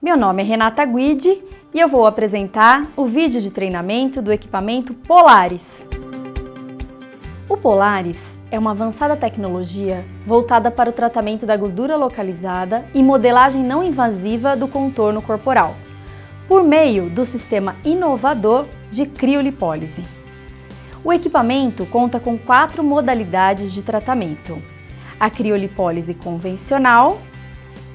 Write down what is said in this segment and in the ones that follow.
Meu nome é Renata Guidi e eu vou apresentar o vídeo de treinamento do equipamento Polaris. O Polaris é uma avançada tecnologia voltada para o tratamento da gordura localizada e modelagem não invasiva do contorno corporal, por meio do sistema inovador de criolipólise. O equipamento conta com 4 modalidades de tratamento: a criolipólise convencional,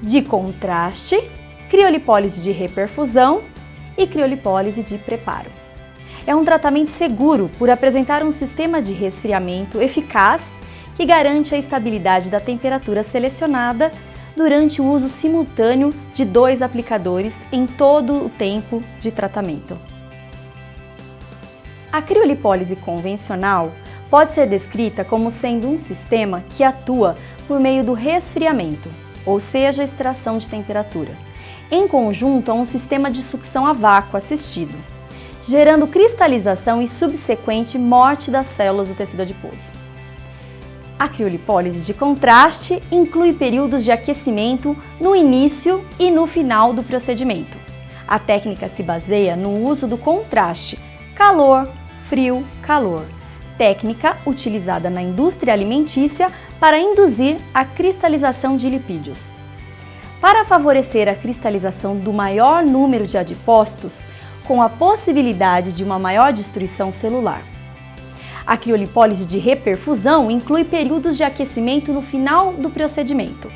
de contraste, criolipólise de reperfusão e criolipólise de preparo. É um tratamento seguro por apresentar um sistema de resfriamento eficaz que garante a estabilidade da temperatura selecionada durante o uso simultâneo de 2 aplicadores em todo o tempo de tratamento. A criolipólise convencional pode ser descrita como sendo um sistema que atua por meio do resfriamento, ou seja, extração de temperatura, em conjunto a um sistema de sucção a vácuo assistido, gerando cristalização e subsequente morte das células do tecido adiposo. A criolipólise de contraste inclui períodos de aquecimento no início e no final do procedimento. A técnica se baseia no uso do contraste calor, frio, calor, técnica utilizada na indústria alimentícia para induzir a cristalização de lipídios. Para favorecer a cristalização do maior número de adipócitos, com a possibilidade de uma maior destruição celular. A criolipólise de reperfusão inclui períodos de aquecimento no final do procedimento.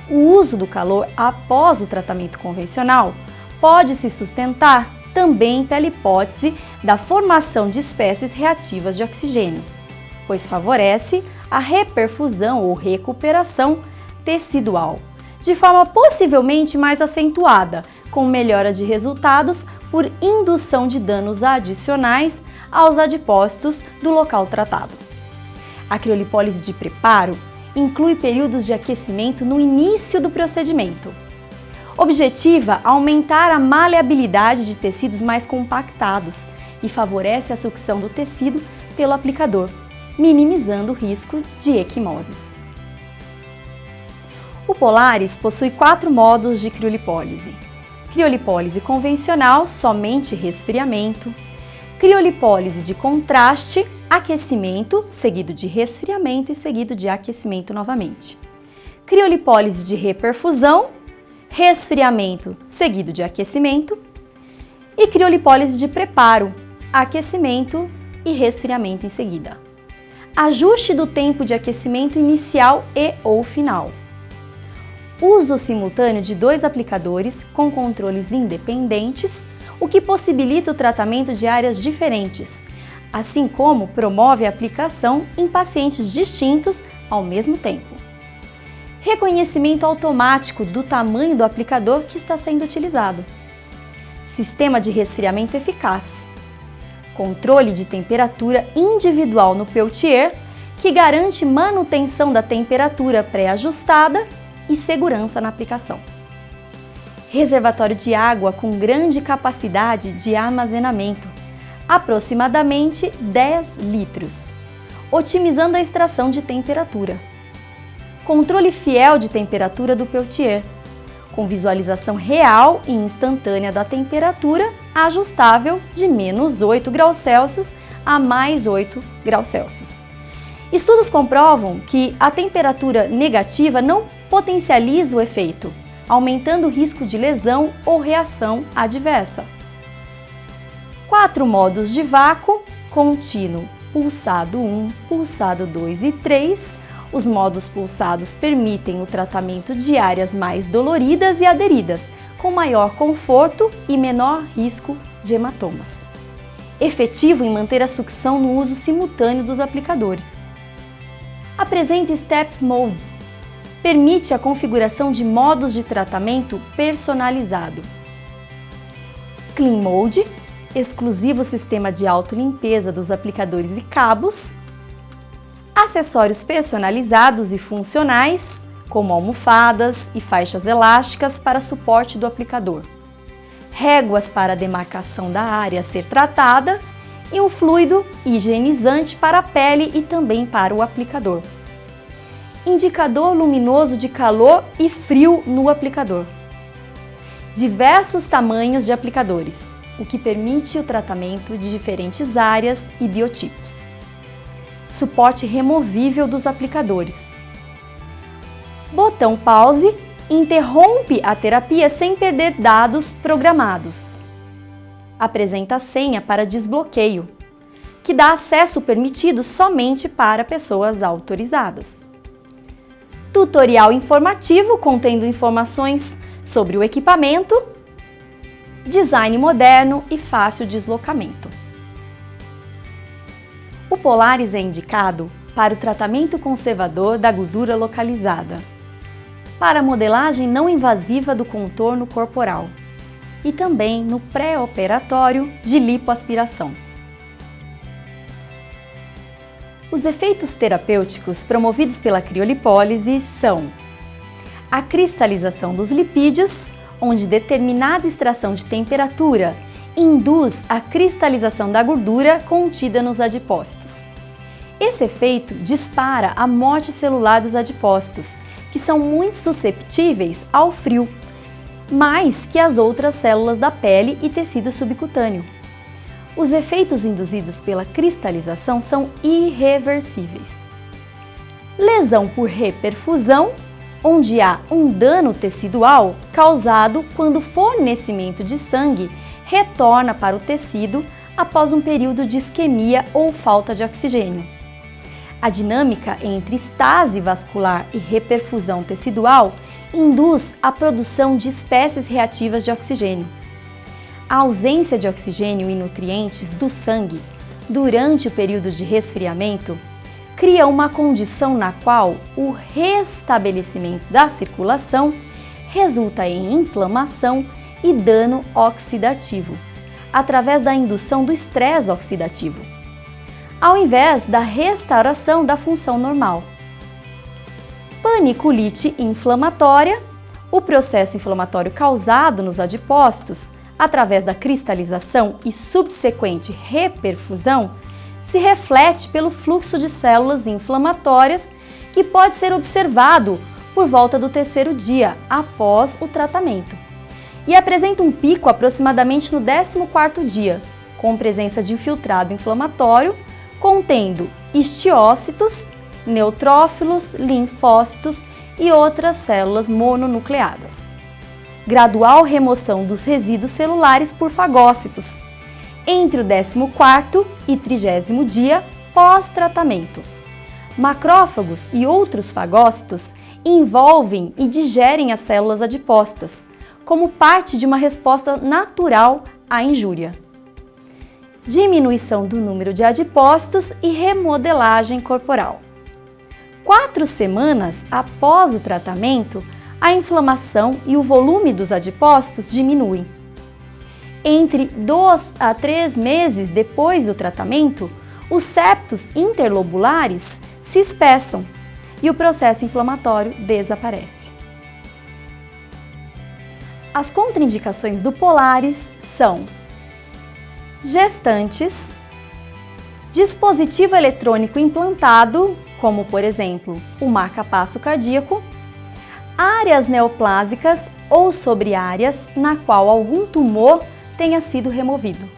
O uso do calor após o tratamento convencional pode se sustentar também pela hipótese da formação de espécies reativas de oxigênio, pois favorece a reperfusão ou recuperação tecidual, de forma possivelmente mais acentuada, com melhora de resultados por indução de danos adicionais aos adipócitos do local tratado. A criolipólise de preparo inclui períodos de aquecimento no início do procedimento. Objetiva aumentar a maleabilidade de tecidos mais compactados e favorece a sucção do tecido pelo aplicador, minimizando o risco de equimoses. O Polaris possui 4 modos de criolipólise: criolipólise convencional, somente resfriamento; criolipólise de contraste, aquecimento, seguido de resfriamento e seguido de aquecimento novamente; criolipólise de reperfusão, resfriamento seguido de aquecimento; e criolipólise de preparo, aquecimento e resfriamento em seguida. Ajuste do tempo de aquecimento inicial e ou final. Uso simultâneo de 2 aplicadores com controles independentes, o que possibilita o tratamento de áreas diferentes, assim como promove a aplicação em pacientes distintos ao mesmo tempo. Reconhecimento automático do tamanho do aplicador que está sendo utilizado. Sistema de resfriamento eficaz. Controle de temperatura individual no Peltier, que garante manutenção da temperatura pré-ajustada e segurança na aplicação. Reservatório de água com grande capacidade de armazenamento, aproximadamente 10 litros, otimizando a extração de temperatura. Controle fiel de temperatura do Peltier, com visualização real e instantânea da temperatura ajustável de -8 graus Celsius a +8 graus Celsius. Estudos comprovam que a temperatura negativa não potencializa o efeito, aumentando o risco de lesão ou reação adversa. 4 modos de vácuo: contínuo, pulsado 1, pulsado 2 e 3. Os modos pulsados permitem o tratamento de áreas mais doloridas e aderidas, com maior conforto e menor risco de hematomas. Efetivo em manter a sucção no uso simultâneo dos aplicadores. Apresenta Steps Modes. Permite a configuração de modos de tratamento personalizado. Clean Mode, exclusivo sistema de autolimpeza dos aplicadores e cabos. Acessórios personalizados e funcionais, como almofadas e faixas elásticas para suporte do aplicador. Réguas para a demarcação da área a ser tratada e um fluido higienizante para a pele e também para o aplicador. Indicador luminoso de calor e frio no aplicador. diversos tamanhos de aplicadores, o que permite o tratamento de diferentes áreas e biotipos. Suporte removível dos aplicadores. Botão pause interrompe a terapia sem perder dados programados. Apresenta a senha para desbloqueio, que dá acesso permitido somente para pessoas autorizadas. Tutorial informativo contendo informações sobre o equipamento, design moderno e fácil deslocamento. O Polaris é indicado para o tratamento conservador da gordura localizada, para a modelagem não invasiva do contorno corporal e também no pré-operatório de lipoaspiração. Os efeitos terapêuticos promovidos pela criolipólise são a cristalização dos lipídios, onde determinada extração de temperatura induz a cristalização da gordura contida nos adipócitos. Esse efeito dispara a morte celular dos adipócitos, que são muito susceptíveis ao frio, mais que as outras células da pele e tecido subcutâneo. Os efeitos induzidos pela cristalização são irreversíveis. Lesão por reperfusão, onde há um dano tecidual causado quando o fornecimento de sangue retorna para o tecido após um período de isquemia ou falta de oxigênio. A dinâmica entre estase vascular e reperfusão tecidual induz a produção de espécies reativas de oxigênio. A ausência de oxigênio e nutrientes do sangue durante o período de resfriamento cria uma condição na qual o restabelecimento da circulação resulta em inflamação e dano oxidativo, através da indução do estresse oxidativo, ao invés da restauração da função normal. Paniculite inflamatória, o processo inflamatório causado nos adipócitos através da cristalização e subsequente reperfusão, se reflete pelo fluxo de células inflamatórias que pode ser observado por volta do 3º dia após o tratamento e apresenta um pico aproximadamente no 14º dia, com presença de infiltrado inflamatório contendo histiócitos, neutrófilos, linfócitos e outras células mononucleadas. Gradual remoção dos resíduos celulares por fagócitos, entre o 14º e 30º dia pós-tratamento. Macrófagos e outros fagócitos envolvem e digerem as células adipócitas, como parte de uma resposta natural à injúria. Diminuição do número de adipócitos e remodelagem corporal. 4 semanas após o tratamento, a inflamação e o volume dos adipócitos diminuem. Entre 2 a 3 meses depois do tratamento, os septos interlobulares se espessam e o processo inflamatório desaparece. As contraindicações do Polaris são gestantes, dispositivo eletrônico implantado, como por exemplo o marca-passo cardíaco, áreas neoplásicas ou sobre áreas na qual algum tumor tenha sido removido.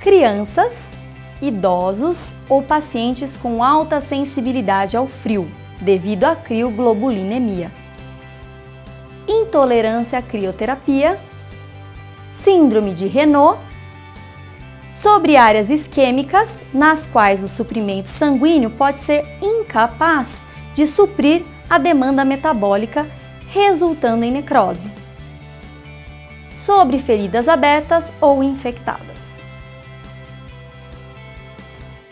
Crianças, idosos ou pacientes com alta sensibilidade ao frio, devido à crioglobulinemia. Intolerância à crioterapia, síndrome de Raynaud, sobre áreas isquêmicas nas quais o suprimento sanguíneo pode ser incapaz de suprir a demanda metabólica, resultando em necrose. Sobre feridas abertas ou infectadas.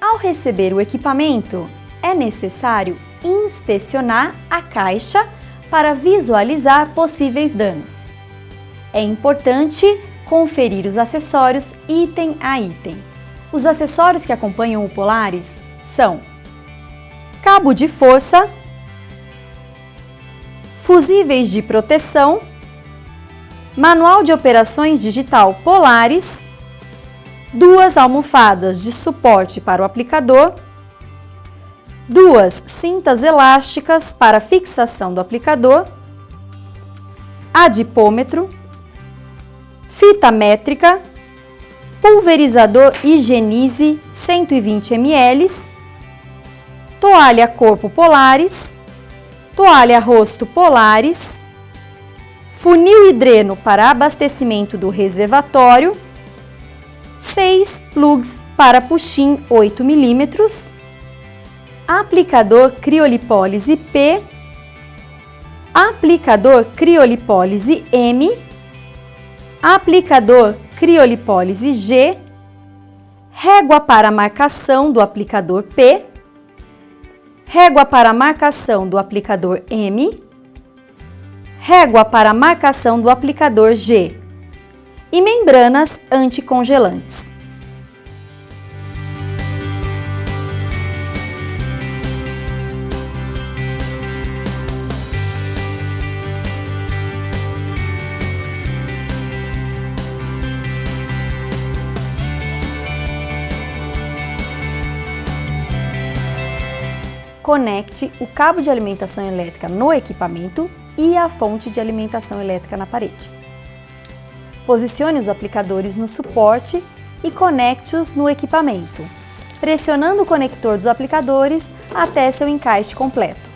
Ao receber o equipamento, é necessário inspecionar a caixa para visualizar possíveis danos. É importante conferir os acessórios item a item. Os acessórios que acompanham o Polaris são cabo de força, fusíveis de proteção, manual de operações digital Polaris, 2 almofadas de suporte para o aplicador, 2 cintas elásticas para fixação do aplicador, adipômetro, fita métrica, pulverizador Higienize 120 ml, toalha corpo Polaris, toalha rosto Polaris, funil hidreno para abastecimento do reservatório, 6 plugs para puxim 8 mm, aplicador criolipólise P, aplicador criolipólise M, aplicador criolipólise G, régua para marcação do aplicador P, régua para marcação do aplicador M, régua para marcação do aplicador G e membranas anticongelantes. Conecte o cabo de alimentação elétrica no equipamento e a fonte de alimentação elétrica na parede. Posicione os aplicadores no suporte e conecte-os no equipamento, pressionando o conector dos aplicadores até seu encaixe completo.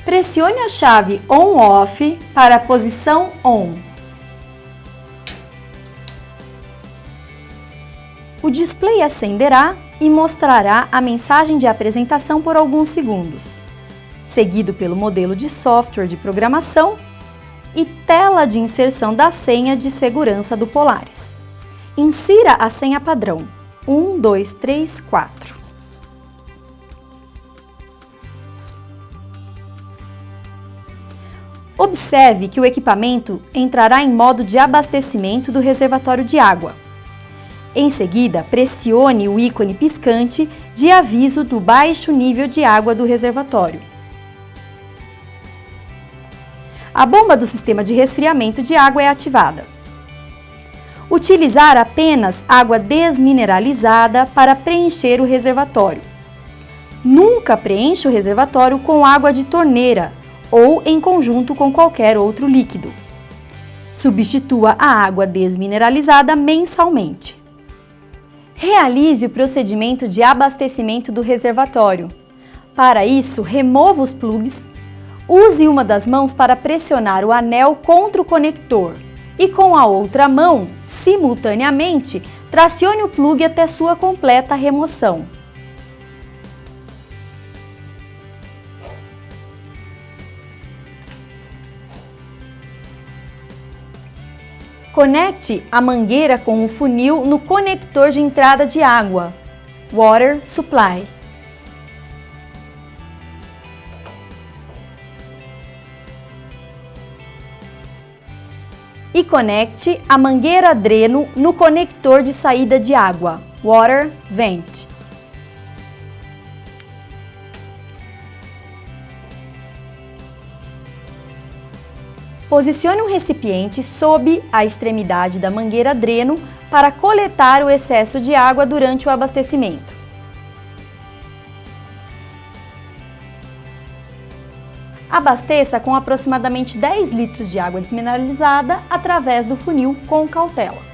Pressione a chave On/Off para a posição On. O display acenderá e mostrará a mensagem de apresentação por alguns segundos, seguido pelo modelo de software de programação e tela de inserção da senha de segurança do Polaris. Insira a senha padrão 1, 2, 3, 4. Observe que o equipamento entrará em modo de abastecimento do reservatório de água. Em seguida, pressione o ícone piscante de aviso do baixo nível de água do reservatório. A bomba do sistema de resfriamento de água é ativada. Utilizar apenas água desmineralizada para preencher o reservatório. Nunca preencha o reservatório com água de torneira ou em conjunto com qualquer outro líquido. Substitua a água desmineralizada mensalmente. Realize o procedimento de abastecimento do reservatório. Para isso, remova os plugs, use uma das mãos para pressionar o anel contra o conector e com a outra mão, simultaneamente, tracione o plug até sua completa remoção. Conecte a mangueira com o funil no conector de entrada de água, Water Supply. E conecte a mangueira dreno no conector de saída de água, Water Vent. Posicione um recipiente sob a extremidade da mangueira dreno para coletar o excesso de água durante o abastecimento. Abasteça com aproximadamente 10 litros de água desmineralizada através do funil com cautela.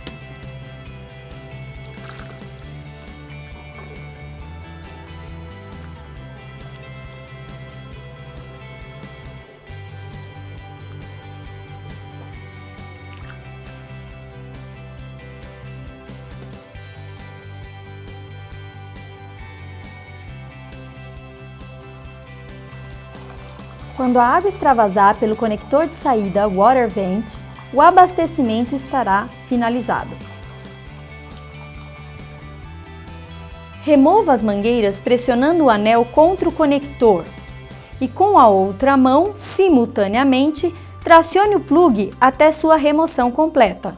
Quando a água extravasar pelo conector de saída Water Vent, o abastecimento estará finalizado. Remova as mangueiras pressionando o anel contra o conector e com a outra mão, simultaneamente, tracione o plugue até sua remoção completa.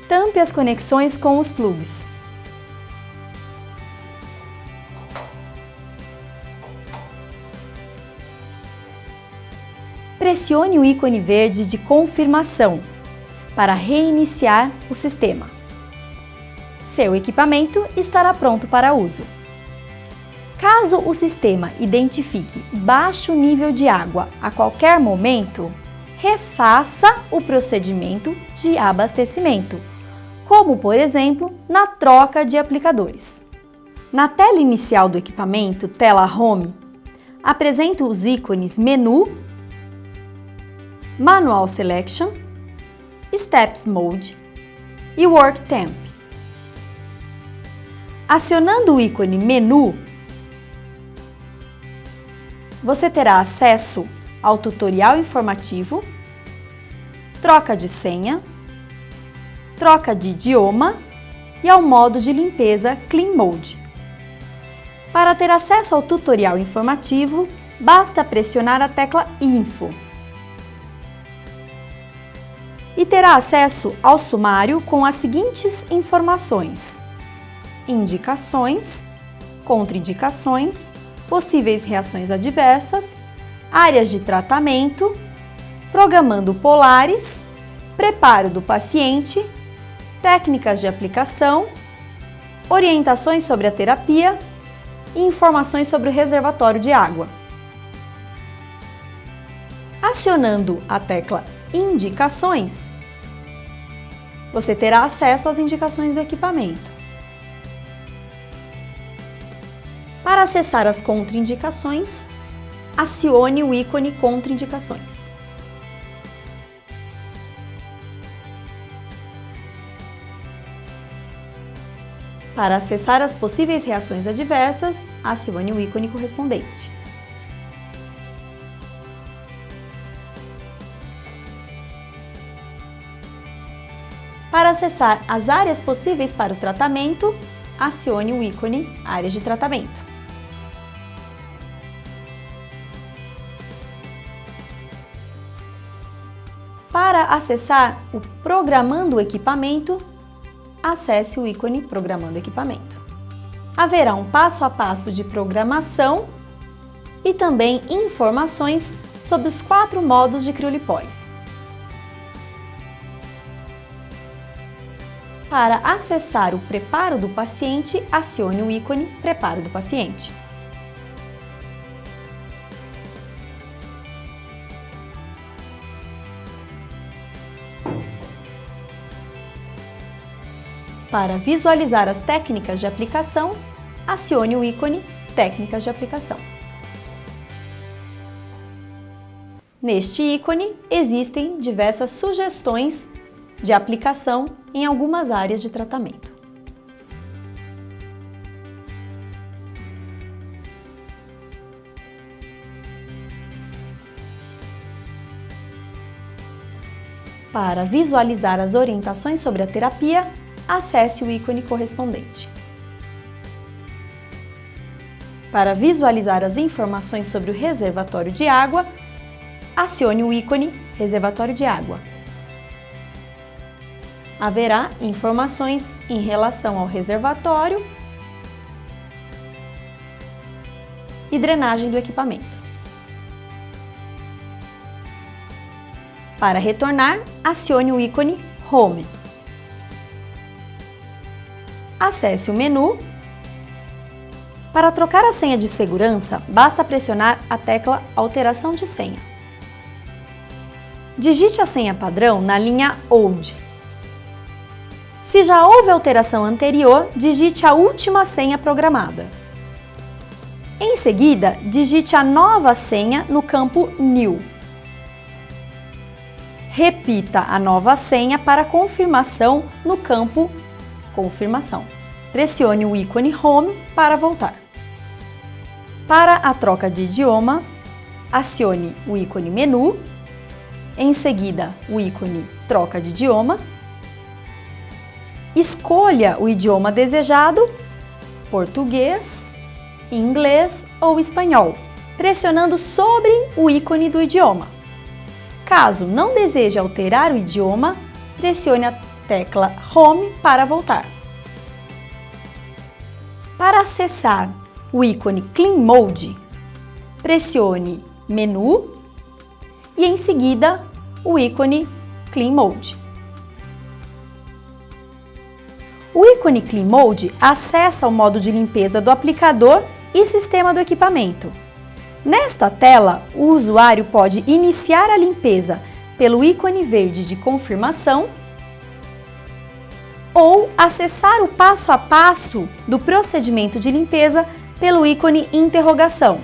Tampe as conexões com os plugs. Pressione o ícone verde de confirmação para reiniciar o sistema. Seu equipamento estará pronto para uso. Caso o sistema identifique baixo nível de água a qualquer momento, refaça o procedimento de abastecimento, como por exemplo na troca de aplicadores. Na tela inicial do equipamento, tela Home, apresenta os ícones Menu, Manual Selection, Steps Mode e Work Temp. Acionando o ícone Menu, você terá acesso ao tutorial informativo, troca de senha, troca de idioma e ao modo de limpeza Clean Mode. Para ter acesso ao tutorial informativo, basta pressionar a tecla Info. E terá acesso ao sumário com as seguintes informações: indicações, contraindicações, possíveis reações adversas, áreas de tratamento, programando polares, preparo do paciente, técnicas de aplicação, orientações sobre a terapia e informações sobre o reservatório de água. Acionando a tecla Indicações, você terá acesso às indicações do equipamento. Para acessar as contraindicações, acione o ícone Contraindicações. Para acessar as possíveis reações adversas, acione o ícone correspondente. Para acessar as áreas possíveis para o tratamento, acione o ícone Áreas de Tratamento. Para acessar o Programando o Equipamento, acesse o ícone Programando Equipamento. Haverá um passo a passo de programação e também informações sobre os 4 modos de criolipólise. Para acessar o preparo do paciente, acione o ícone Preparo do paciente. Para visualizar as técnicas de aplicação, acione o ícone Técnicas de aplicação. Neste ícone existem diversas sugestões de aplicação em algumas áreas de tratamento. Para visualizar as orientações sobre a terapia, acesse o ícone correspondente. Para visualizar as informações sobre o reservatório de água, acione o ícone Reservatório de água. Haverá informações em relação ao reservatório e drenagem do equipamento. Para retornar, acione o ícone Home. Acesse o menu. Para trocar a senha de segurança, basta pressionar a tecla Alteração de senha. Digite a senha padrão na linha Old. Se já houve alteração anterior, digite a última senha programada. Em seguida, digite a nova senha no campo New. Repita a nova senha para confirmação no campo Confirmação. Pressione o ícone Home para voltar. Para a troca de idioma, acione o ícone Menu Em seguida, o ícone Troca de idioma. Escolha o idioma desejado, português, inglês ou espanhol, pressionando sobre o ícone do idioma. Caso não deseje alterar o idioma, pressione a tecla Home para voltar. Para acessar o ícone Clean Mode, pressione Menu e em seguida o ícone Clean Mode. O ícone Clean Mode acessa o modo de limpeza do aplicador e sistema do equipamento. Nesta tela, o usuário pode iniciar a limpeza pelo ícone verde de confirmação ou acessar o passo a passo do procedimento de limpeza pelo ícone interrogação.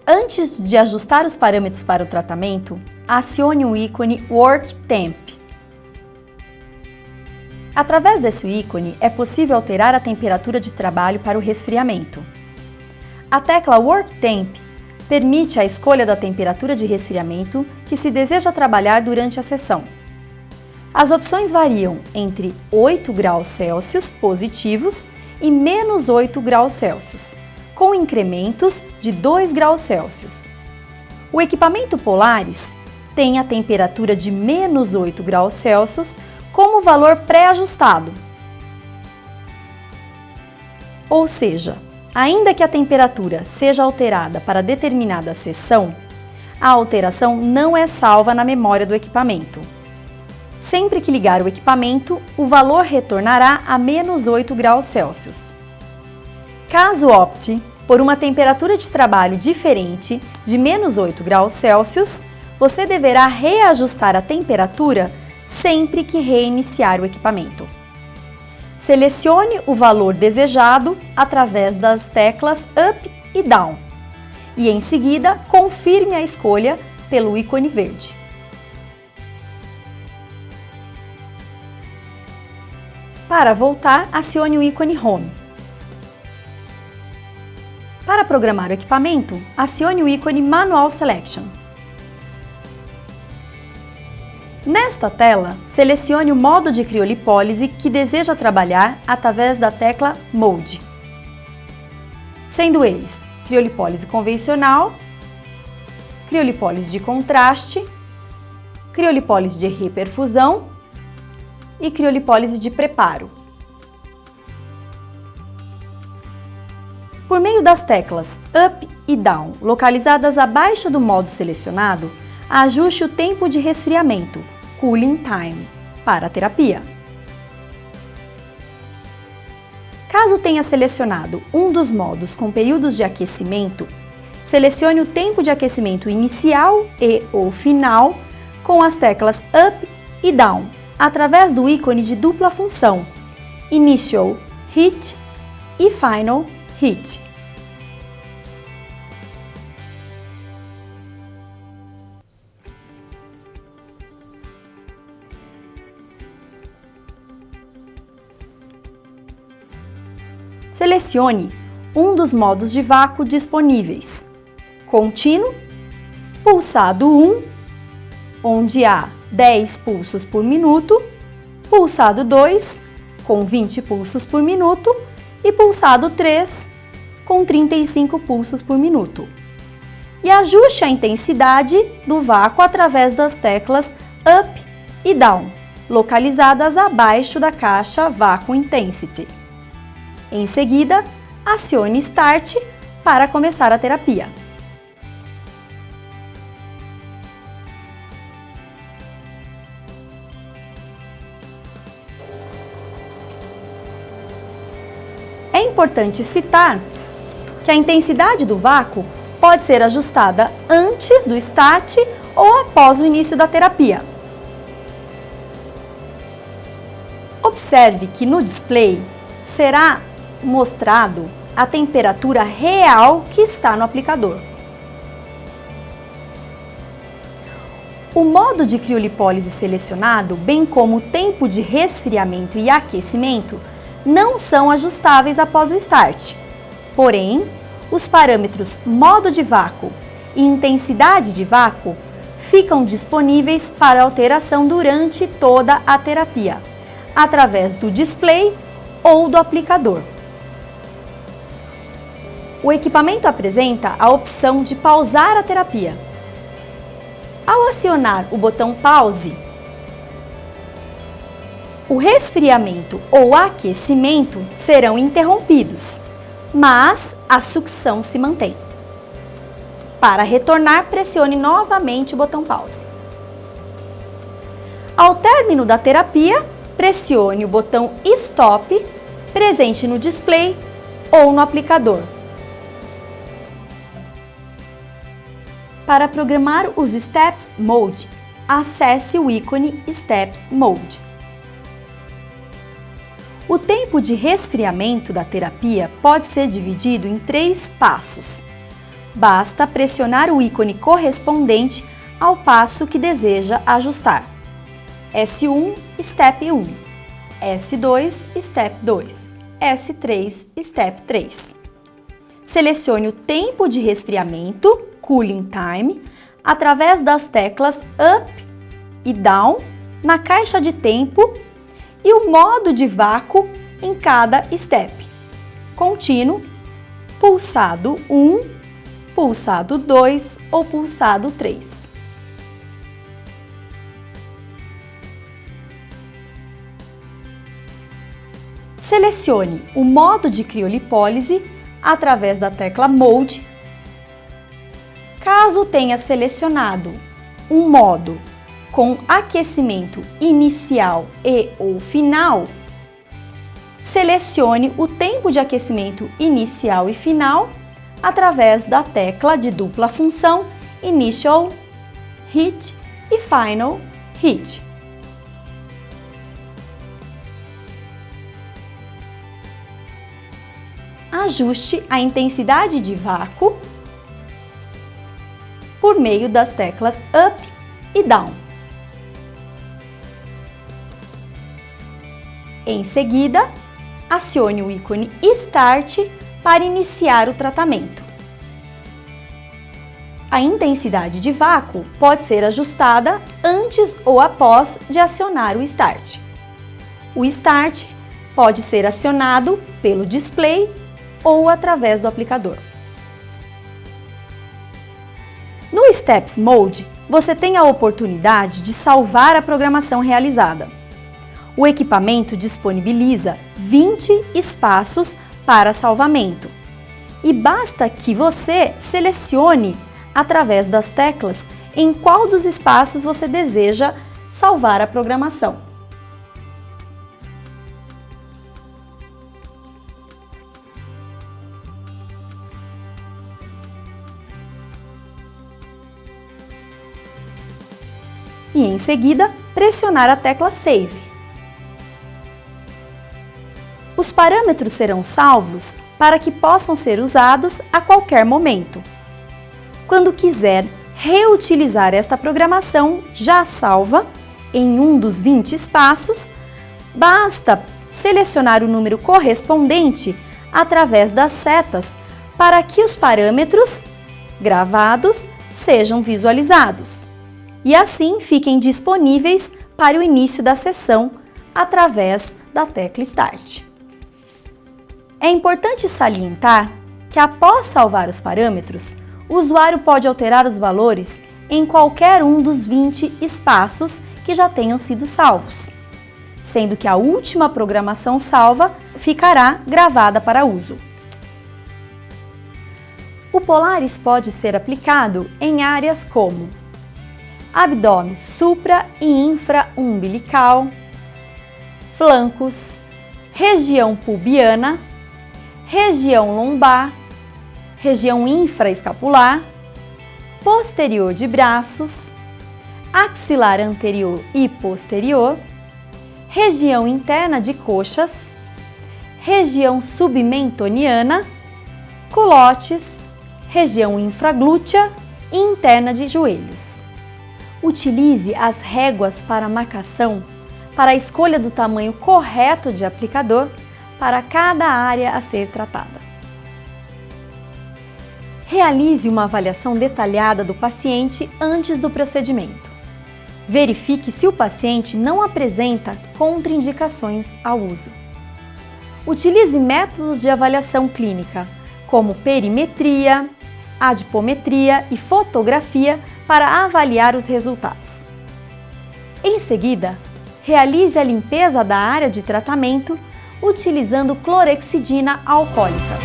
Antes de ajustar os parâmetros para o tratamento, acione o ícone Work Temp. Através desse ícone, é possível alterar a temperatura de trabalho para o resfriamento. A tecla Work Temp permite a escolha da temperatura de resfriamento que se deseja trabalhar durante a sessão. As opções variam entre 8 graus Celsius positivos e menos 8 graus Celsius, com incrementos de 2 graus Celsius. O equipamento Polaris tem a temperatura de menos 8 graus Celsius como valor pré-ajustado. Ou seja, ainda que a temperatura seja alterada para determinada sessão, a alteração não é salva na memória do equipamento. Sempre que ligar o equipamento, o valor retornará a menos 8 graus Celsius. Caso opte por uma temperatura de trabalho diferente de menos 8 graus Celsius, você deverá reajustar a temperatura sempre que reiniciar o equipamento. Selecione o valor desejado através das teclas Up e Down e, em seguida, confirme a escolha pelo ícone verde. Para voltar, acione o ícone Home. Para programar o equipamento, acione o ícone Manual Selection. Nesta tela, selecione o modo de criolipólise que deseja trabalhar através da tecla Mode, sendo eles criolipólise convencional, criolipólise de contraste, criolipólise de reperfusão e criolipólise de preparo. Por meio das teclas Up e Down, localizadas abaixo do modo selecionado, ajuste o tempo de resfriamento, Cooling Time, para a terapia. Caso tenha selecionado um dos modos com períodos de aquecimento, selecione o tempo de aquecimento inicial e/ou final com as teclas Up e Down, através do ícone de dupla função, Initial Heat e Final Heat. Selecione um dos modos de vácuo disponíveis, Contínuo, pulsado 1, onde há 10 pulsos por minuto, pulsado 2, com 20 pulsos por minuto, e pulsado 3, com 35 pulsos por minuto. E ajuste a intensidade do vácuo através das teclas Up e Down, localizadas abaixo da caixa Vacuum Intensity. Em seguida, acione Start para começar a terapia. É importante citar que a intensidade do vácuo pode ser ajustada antes do start ou após o início da terapia. Observe que no display será mostrado a temperatura real que está no aplicador. O modo de criolipólise selecionado, bem como o tempo de resfriamento e aquecimento, não são ajustáveis após o start. Porém, os parâmetros modo de vácuo e intensidade de vácuo ficam disponíveis para alteração durante toda a terapia, através do display ou do aplicador. O equipamento apresenta a opção de pausar a terapia. Ao acionar o botão pause, o resfriamento ou aquecimento serão interrompidos, mas a sucção se mantém. Para retornar, pressione novamente o botão pause. Ao término da terapia, pressione o botão stop presente no display ou no aplicador. Para programar os Steps Mode, acesse o ícone Steps Mode. O tempo de resfriamento da terapia pode ser dividido em 3 passos. Basta pressionar o ícone correspondente ao passo que deseja ajustar. S1, Step 1. S2, Step 2. S3, Step 3. Selecione o tempo de resfriamento, Cooling Time, através das teclas Up e Down na caixa de tempo e o modo de vácuo em cada step. Contínuo, pulsado 1, pulsado 2 ou pulsado 3. Selecione o modo de criolipólise através da tecla Mode. Caso tenha selecionado um modo com aquecimento inicial e ou final, selecione o tempo de aquecimento inicial e final através da tecla de dupla função Initial Heat e Final Heat. Ajuste a intensidade de vácuo por meio das teclas Up e Down. Em seguida, acione o ícone Start para iniciar o tratamento. A intensidade de vácuo pode ser ajustada antes ou após de acionar o Start. O Start pode ser acionado pelo display ou através do aplicador. No Steps Mode, você tem a oportunidade de salvar a programação realizada. O equipamento disponibiliza 20 espaços para salvamento e basta que você selecione através das teclas em qual dos espaços você deseja salvar a programação. E em seguida, pressionar a tecla Save. Os parâmetros serão salvos para que possam ser usados a qualquer momento. Quando quiser reutilizar esta programação já salva em um dos 20 espaços, basta selecionar o número correspondente através das setas para que os parâmetros gravados sejam visualizados e assim fiquem disponíveis para o início da sessão através da tecla Start. É importante salientar que após salvar os parâmetros, o usuário pode alterar os valores em qualquer um dos 20 espaços que já tenham sido salvos, sendo que a última programação salva ficará gravada para uso. O Polaris pode ser aplicado em áreas como abdômen supra e infra-umbilical, flancos, região pubiana, região lombar, região infraescapular, posterior de braços, axilar anterior e posterior, região interna de coxas, região submentoniana, culotes, região infraglútea e interna de joelhos. Utilize as réguas para marcação para a escolha do tamanho correto de aplicador para cada área a ser tratada. Realize uma avaliação detalhada do paciente antes do procedimento. Verifique se o paciente não apresenta contraindicações ao uso. Utilize métodos de avaliação clínica, como perimetria, adipometria e fotografia para avaliar os resultados. Em seguida, realize a limpeza da área de tratamento utilizando clorexidina alcoólica.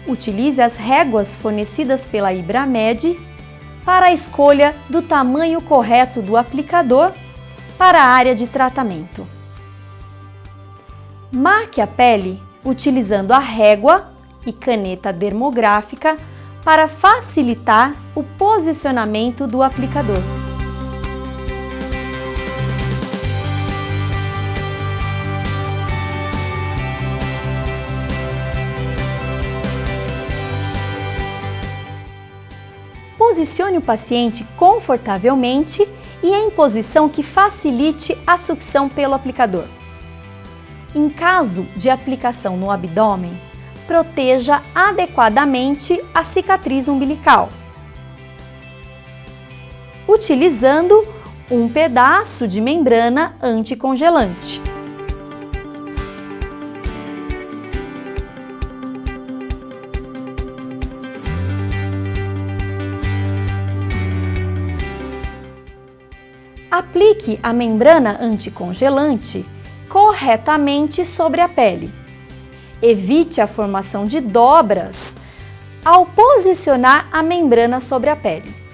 Utilize as réguas fornecidas pela Ibramed para a escolha do tamanho correto do aplicador para a área de tratamento. Marque a pele utilizando a régua e caneta dermográfica para facilitar o posicionamento do aplicador. Posicione o paciente confortavelmente e em posição que facilite a sucção pelo aplicador. Em caso de aplicação no abdômen, proteja adequadamente a cicatriz umbilical, utilizando um pedaço de membrana anticongelante. Aplique a membrana anticongelante corretamente sobre a pele. Evite a formação de dobras ao posicionar a membrana sobre a pele.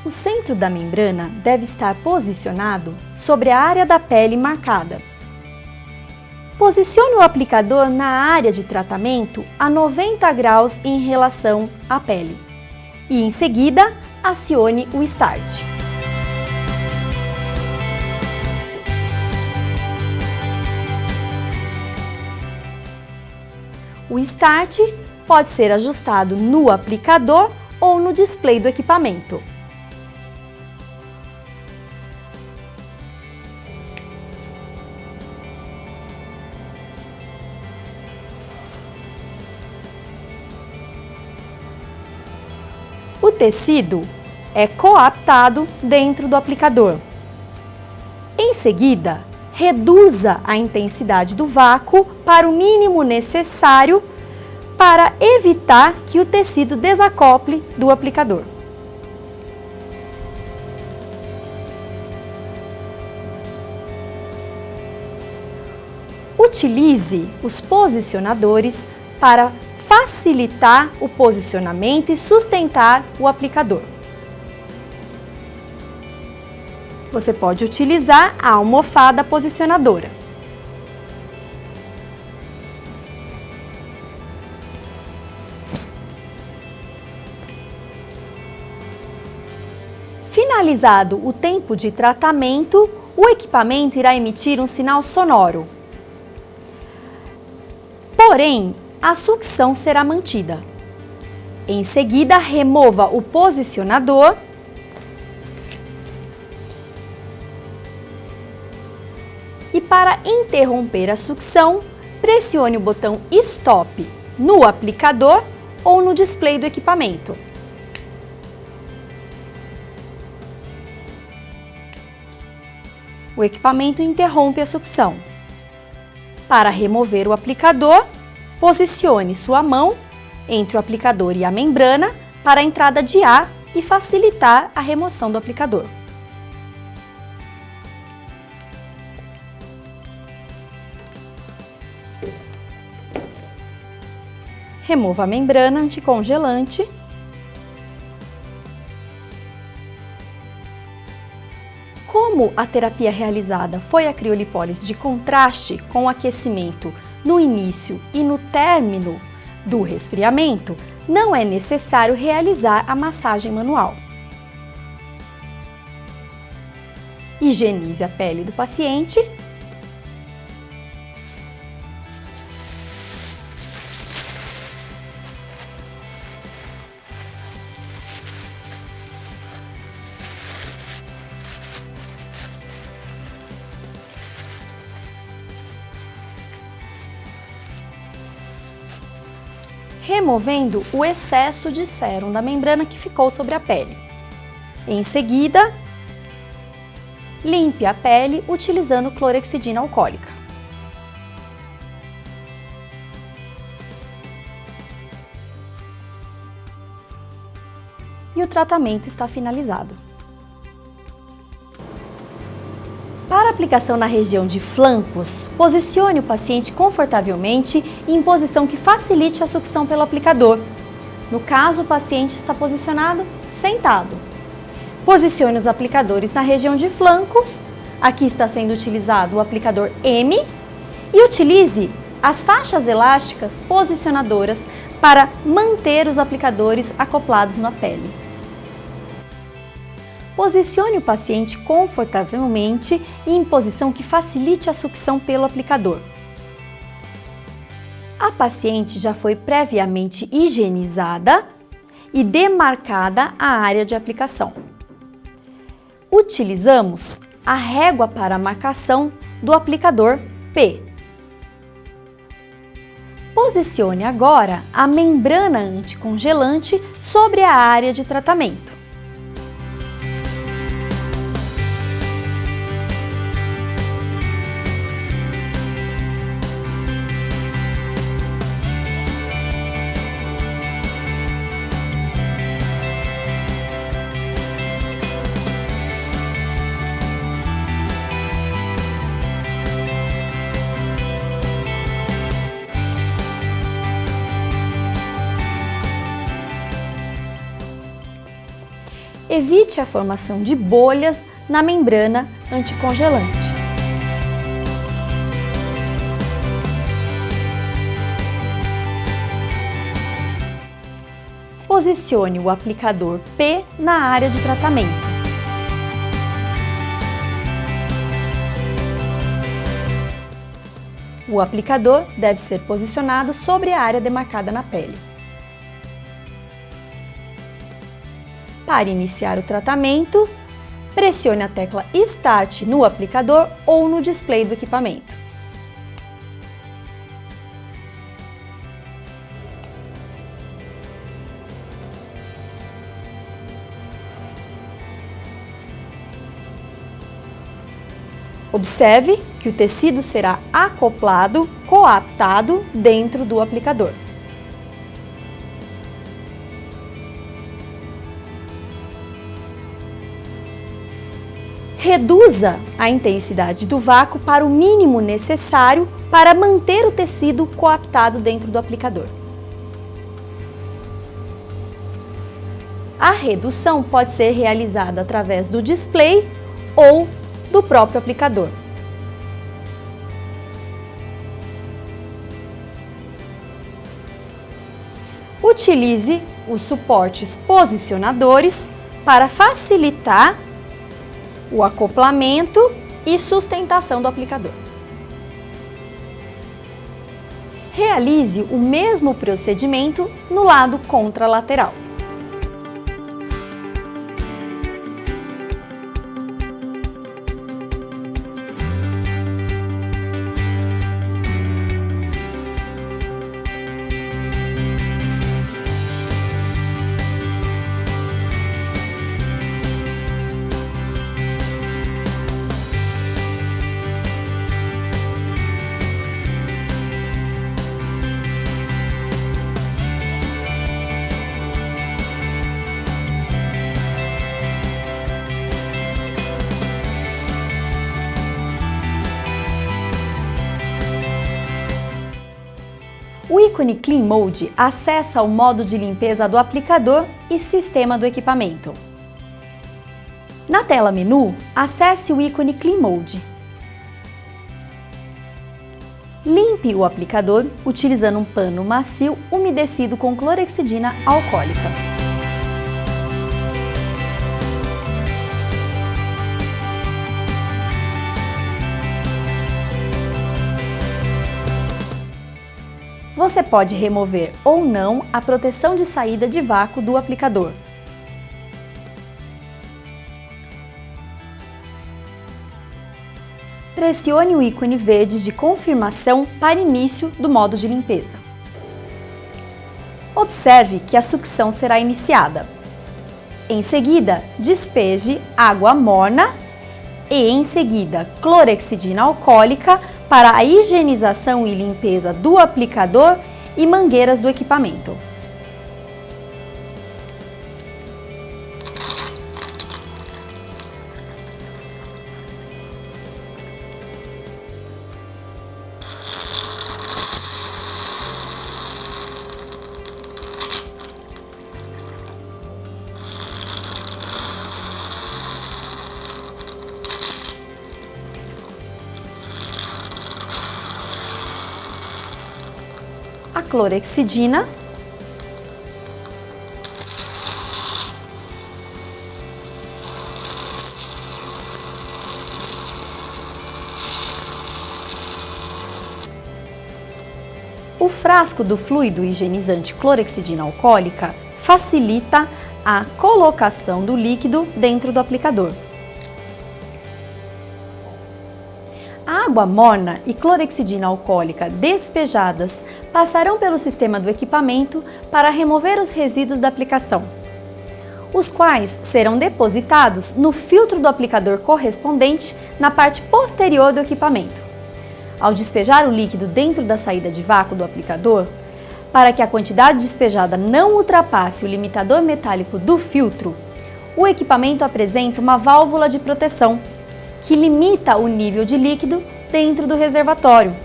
O centro da membrana deve estar posicionado sobre a área da pele marcada. Posicione o aplicador na área de tratamento a 90 graus em relação à pele e, em seguida, acione o Start. O Start pode ser ajustado no aplicador ou no display do equipamento. O tecido é coaptado dentro do aplicador. Em seguida, reduza a intensidade do vácuo para o mínimo necessário para evitar que o tecido desacople do aplicador. Utilize os posicionadores para facilitar o posicionamento e sustentar o aplicador. Você pode utilizar a almofada posicionadora. Finalizado o tempo de tratamento, o equipamento irá emitir um sinal sonoro. Porém, a sucção será mantida. Em seguida, remova o posicionador e, para interromper a sucção, pressione o botão Stop no aplicador ou no display do equipamento. O equipamento interrompe a sucção. Para remover o aplicador, posicione sua mão entre o aplicador e a membrana para a entrada de ar e facilitar a remoção do aplicador. Remova a membrana anticongelante. Como a terapia realizada foi a criolipólise de contraste com aquecimento no início e no término do resfriamento, não é necessário realizar a massagem manual. Higienize a pele do paciente. Removendo o excesso de sérum da membrana que ficou sobre a pele. Em seguida, limpe a pele utilizando clorexidina alcoólica. E o tratamento está finalizado. Para aplicação na região de flancos, posicione o paciente confortavelmente em posição que facilite a sucção pelo aplicador. No caso, o paciente está posicionado sentado. Posicione os aplicadores na região de flancos. Aqui está sendo utilizado o aplicador M e utilize as faixas elásticas posicionadoras para manter os aplicadores acoplados na pele. Posicione o paciente confortavelmente e em posição que facilite a sucção pelo aplicador. A paciente já foi previamente higienizada e demarcada a área de aplicação. Utilizamos a régua para a marcação do aplicador P. Posicione agora a membrana anticongelante sobre a área de tratamento. Evite a formação de bolhas na membrana anticongelante. Posicione o aplicador P na área de tratamento. O aplicador deve ser posicionado sobre a área demarcada na pele. Para iniciar o tratamento, pressione a tecla Start no aplicador ou no display do equipamento. Observe que o tecido será acoplado, coaptado dentro do aplicador. Reduza a intensidade do vácuo para o mínimo necessário para manter o tecido coaptado dentro do aplicador. A redução pode ser realizada através do display ou do próprio aplicador. Utilize os suportes posicionadores para facilitar o acoplamento e sustentação do aplicador. Realize o mesmo procedimento no lado contralateral. O ícone Clean Mode acessa o modo de limpeza do aplicador e sistema do equipamento. Na tela menu, acesse o ícone Clean Mode. Limpe o aplicador utilizando um pano macio umedecido com clorexidina alcoólica. Você pode remover ou não a proteção de saída de vácuo do aplicador. Pressione o ícone verde de confirmação para início do modo de limpeza. Observe que a sucção será iniciada. Em seguida, despeje água morna e, em seguida, clorexidina alcoólica para a higienização e limpeza do aplicador e mangueiras do equipamento. A clorexidina, o frasco do fluido higienizante clorexidina alcoólica facilita a colocação do líquido dentro do aplicador. A água morna e clorexidina alcoólica despejadas passarão pelo sistema do equipamento para remover os resíduos da aplicação, os quais serão depositados no filtro do aplicador correspondente na parte posterior do equipamento. Ao despejar o líquido dentro da saída de vácuo do aplicador, para que a quantidade despejada não ultrapasse o limitador metálico do filtro, o equipamento apresenta uma válvula de proteção, que limita o nível de líquido dentro do reservatório,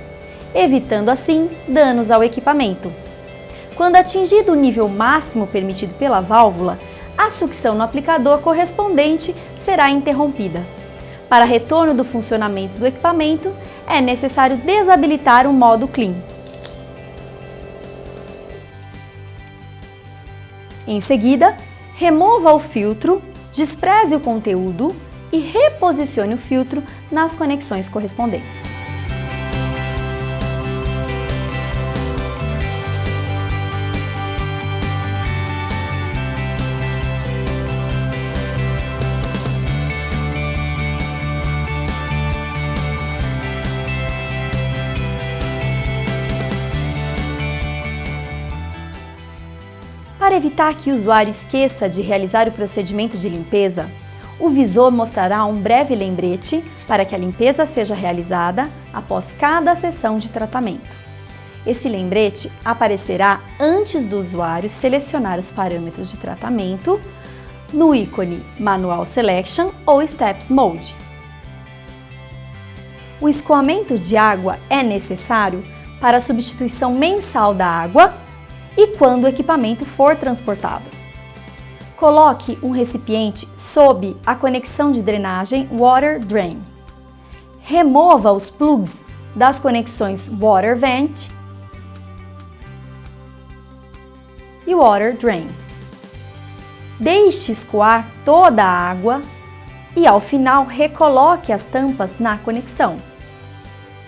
evitando assim danos ao equipamento. Quando atingido o nível máximo permitido pela válvula, a sucção no aplicador correspondente será interrompida. Para retorno do funcionamento do equipamento, é necessário desabilitar o modo Clean. Em seguida, remova o filtro, despreze o conteúdo e reposicione o filtro nas conexões correspondentes. Para evitar que o usuário esqueça de realizar o procedimento de limpeza, o visor mostrará um breve lembrete para que a limpeza seja realizada após cada sessão de tratamento. Esse lembrete aparecerá antes do usuário selecionar os parâmetros de tratamento no ícone Manual Selection ou Steps Mode. O escoamento de água é necessário para a substituição mensal da água e quando o equipamento for transportado. Coloque um recipiente sob a conexão de drenagem Water Drain. Remova os plugs das conexões Water Vent e Water Drain. Deixe escoar toda a água e, ao final, recoloque as tampas na conexão.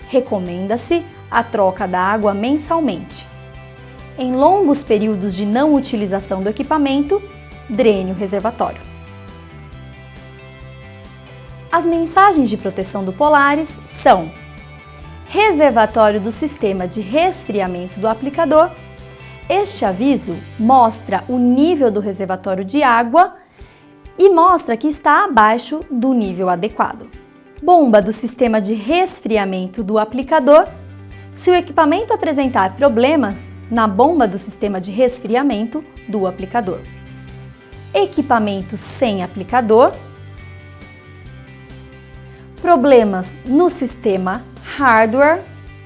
Recomenda-se a troca da água mensalmente. Em longos períodos de não utilização do equipamento, drene o reservatório. As mensagens de proteção do Polaris são: reservatório do sistema de resfriamento do aplicador. Este aviso mostra o nível do reservatório de água e mostra que está abaixo do nível adequado. Bomba do sistema de resfriamento do aplicador. Se o equipamento apresentar problemas na bomba do sistema de resfriamento do aplicador. Equipamento sem aplicador. Problemas no sistema hardware.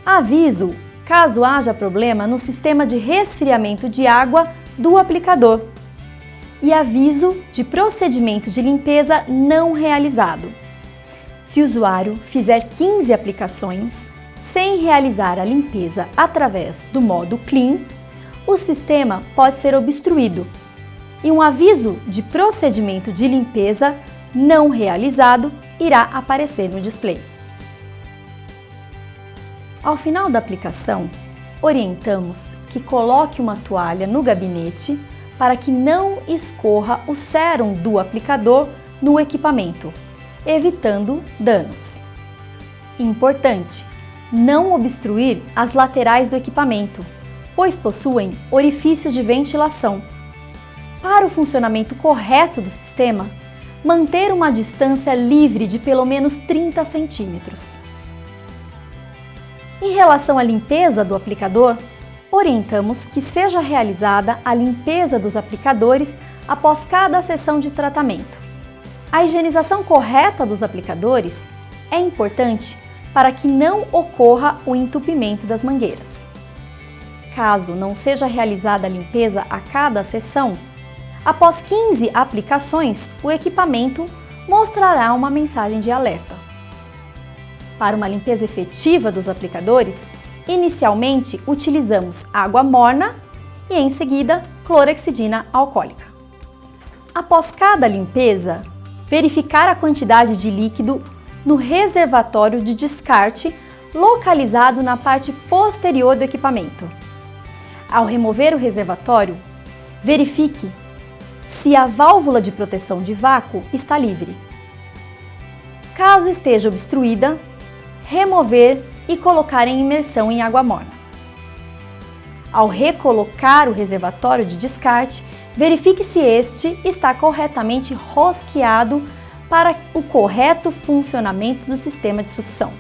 Aviso caso haja problema no sistema de resfriamento de água do aplicador, e aviso de procedimento de limpeza não realizado. Se o usuário fizer 15 aplicações sem realizar a limpeza através do modo Clean, o sistema pode ser obstruído e um aviso de procedimento de limpeza não realizado irá aparecer no display. Ao final da aplicação, orientamos que coloque uma toalha no gabinete para que não escorra o sérum do aplicador no equipamento, evitando danos. Importante, não obstruir as laterais do equipamento, pois possuem orifícios de ventilação. Para o funcionamento correto do sistema, manter uma distância livre de pelo menos 30 centímetros. Em relação à limpeza do aplicador, orientamos que seja realizada a limpeza dos aplicadores após cada sessão de tratamento. A higienização correta dos aplicadores é importante para que não ocorra o entupimento das mangueiras. Caso não seja realizada a limpeza a cada sessão, após 15 aplicações, o equipamento mostrará uma mensagem de alerta. Para uma limpeza efetiva dos aplicadores, inicialmente utilizamos água morna e, em seguida, clorexidina alcoólica. Após cada limpeza, verificar a quantidade de líquido no reservatório de descarte localizado na parte posterior do equipamento. Ao remover o reservatório, verifique se a válvula de proteção de vácuo está livre. Caso esteja obstruída, remover e colocar em imersão em água morna. Ao recolocar o reservatório de descarte, verifique se este está corretamente rosqueado para o correto funcionamento do sistema de sucção.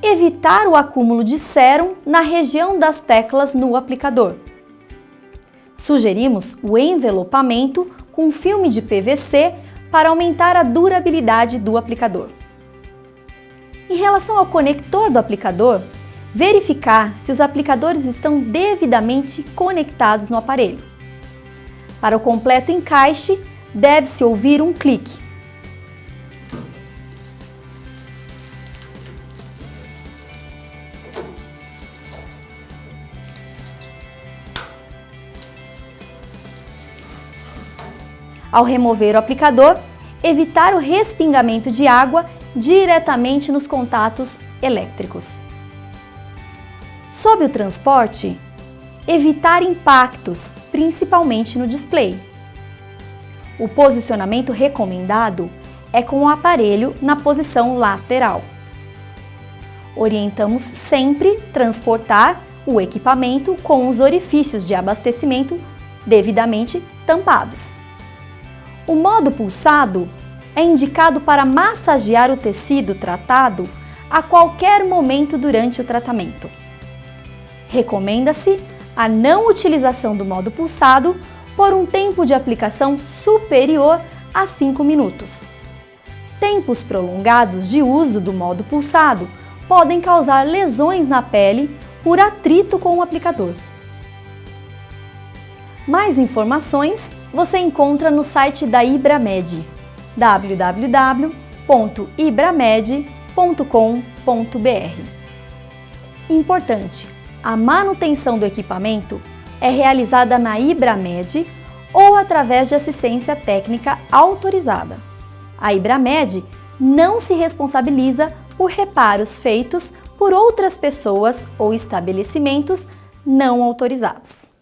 Evitar o acúmulo de sérum na região das teclas no aplicador. Sugerimos o envelopamento com filme de PVC para aumentar a durabilidade do aplicador. Em relação ao conector do aplicador, verificar se os aplicadores estão devidamente conectados no aparelho. Para o completo encaixe, deve-se ouvir um clique. Ao remover o aplicador, evitar o respingamento de água diretamente nos contatos elétricos. Sob o transporte, evitar impactos, principalmente no display. O posicionamento recomendado é com o aparelho na posição lateral. Orientamos sempre transportar o equipamento com os orifícios de abastecimento devidamente tampados. O modo pulsado é indicado para massagear o tecido tratado a qualquer momento durante o tratamento. Recomenda-se a não utilização do modo pulsado por um tempo de aplicação superior a 5 minutos. Tempos prolongados de uso do modo pulsado podem causar lesões na pele por atrito com o aplicador. Mais informações você encontra no site da Ibramed, www.ibramed.com.br. Importante, a manutenção do equipamento é realizada na Ibramed ou através de assistência técnica autorizada. A Ibramed não se responsabiliza por reparos feitos por outras pessoas ou estabelecimentos não autorizados.